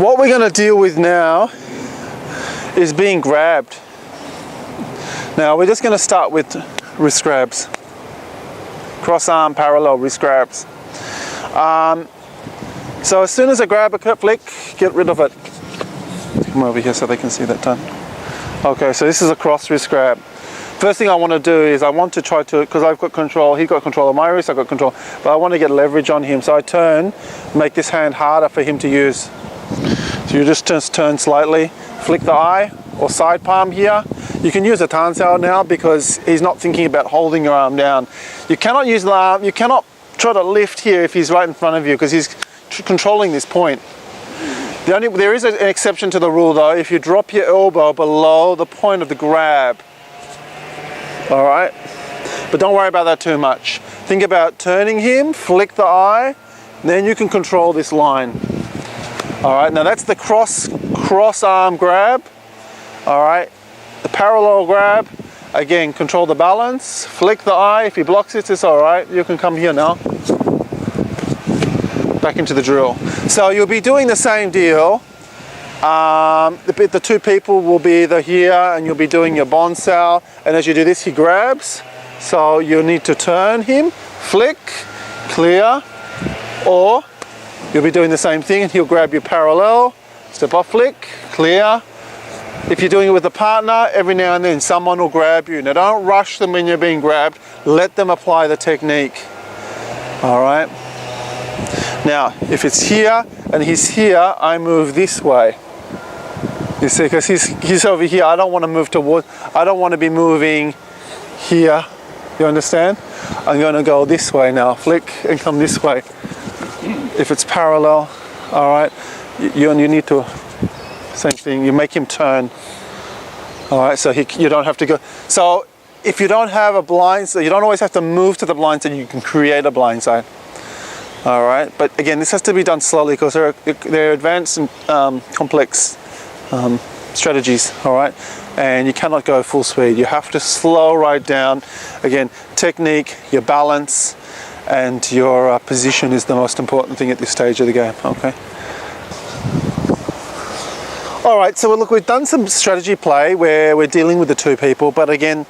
What we're going to deal with now is being grabbed. Now we're just going to start with wrist grabs. Cross arm, parallel wrist grabs. So as soon as I grab a flick, get rid of it. Come over here so they can see that done. Okay, so this is a cross wrist grab. First thing I want to do is I want to try to, because I've got control, he's got control of my wrist, I've got control, but I want to get leverage on him. So I turn, make this hand harder for him to use. So you just turn slightly, flick the eye or side palm here. You can use a tansao now because he's not thinking about holding your arm down. You cannot use the arm, you cannot try to lift here if he's right in front of you because he's controlling this point. There is an exception to the rule though, if you drop your elbow below the point of the grab. All right, but don't worry about that too much. Think about turning him, flick the eye, then you can control this line. All right, now that's the cross arm grab. All right, the parallel grab, again, control the balance, flick the eye. If he blocks it, it's all right. You can come here now. Back into the drill. So you'll be doing the same deal. The two people will be either here and you'll be doing your bonsao, and as you do this he grabs, so you'll need to turn him, flick, clear, or you'll be doing the same thing and he'll grab you parallel, step off, flick, clear. If you're doing it with a partner, every now and then someone will grab you. Now don't rush them when you're being grabbed, let them apply the technique. All right, now if it's here and he's here, I move this way. You see, because he's over here, I don't want to move toward, I don't want to be moving here, you understand? I'm going to go this way now, flick and come this way. If it's parallel, all right, you need to, same thing, you make him turn. All right, so you don't have to go. So if you don't have a blind side, you don't always have to move to the blind side, you can create a blind side. All right, but again, this has to be done slowly because they're advanced and complex strategies, all right, and you cannot go full speed. You have to slow right down. Again, technique, your balance, and your position is the most important thing at this stage of the game. Okay. All right, so look, we've done some strategy play where we're dealing with the two people, but again,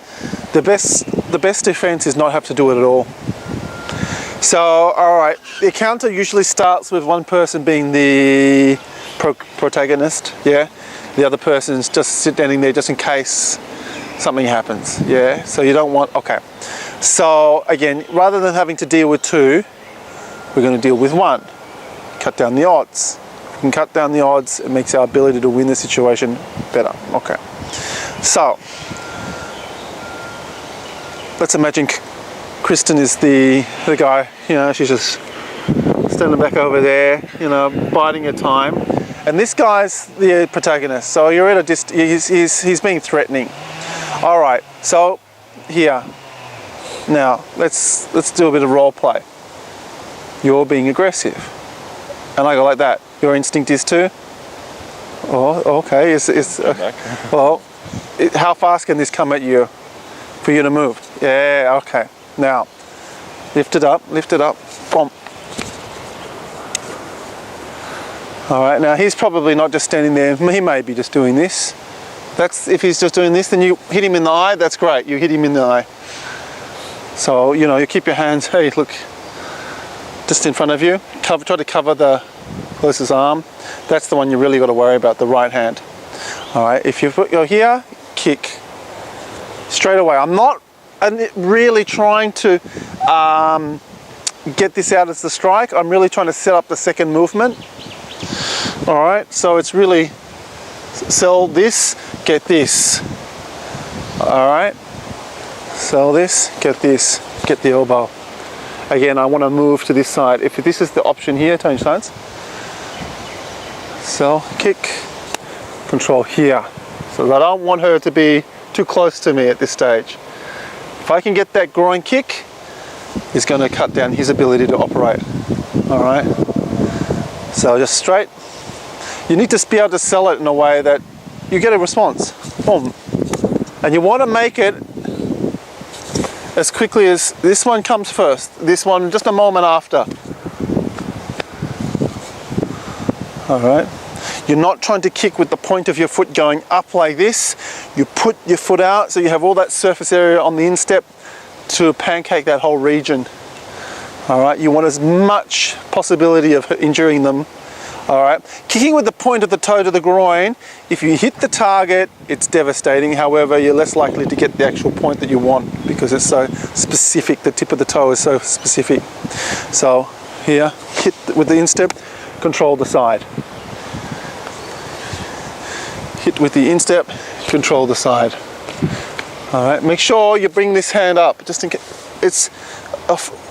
the best defense is not have to do it at all. So, all right, the counter usually starts with one person being the protagonist, yeah. The other person's just standing there just in case something happens, yeah. So you don't want, okay. So again, rather than having to deal with two, we're going to deal with one. Cut down the odds. If we can cut down the odds, it makes our ability to win the situation better. Okay. So let's imagine Kristen is the guy, you know, she's just standing back over there, you know, biding her time. And this guy's the protagonist, so you're at a he's being threatening. All right, so here, now let's do a bit of role play. You're being aggressive, and I go like that. Your instinct is to. Oh, okay. Well, how fast can this come at you for you to move? Yeah. Okay. Now, lift it up. Boom. All right, now he's probably not just standing there, he may be just doing this. If he's just doing this, then you hit him in the eye, that's great, you hit him in the eye. So, you know, you keep your hands, hey, look, just in front of you, try to cover the closest arm. That's the one you really got to worry about, the right hand. All right, if you put your here, kick, straight away. I'm not really trying to get this out as the strike, I'm really trying to set up the second movement. All right, so it's really sell this, get this. All right, sell this, get the elbow. Again, I want to move to this side. If this is the option here, change sides. Sell, kick, control here. So I don't want her to be too close to me at this stage. If I can get that groin kick, it's going to cut down his ability to operate. All right, so just straight. You need to be able to sell it in a way that you get a response. Boom. And you want to make it as quickly as this one comes first, this one just a moment after. All right. You're not trying to kick with the point of your foot going up like this. You put your foot out so you have all that surface area on the instep to pancake that whole region. All right, you want as much possibility of injuring them. All right, kicking with the point of the toe to the groin, if you hit the target, it's devastating. However, you're less likely to get the actual point that you want because it's so specific. The tip of the toe is so specific. So here, hit with the instep, control the side. Hit with the instep, control the side. All right, make sure you bring this hand up, just in case. It's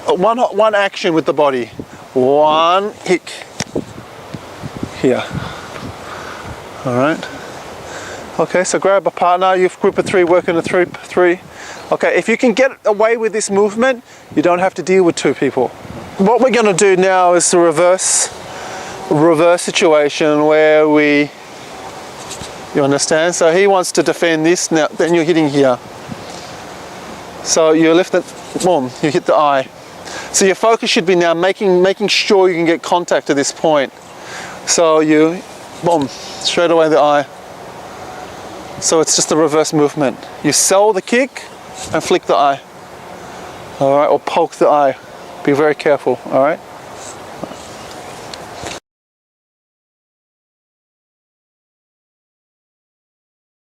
one action with the body. One kick. Here. All right. Okay, so grab a partner. You've group of three, working a three. Okay, if you can get away with this movement, you don't have to deal with two people. What we're going to do now is the reverse situation where you understand? So he wants to defend this, now then you're hitting here. So you lift it, boom, you hit the eye. So your focus should be now making sure you can get contact to this point. So you, boom, straight away the eye. So it's just a reverse movement. You sell the kick and flick the eye. All right, or poke the eye. Be very careful, all right?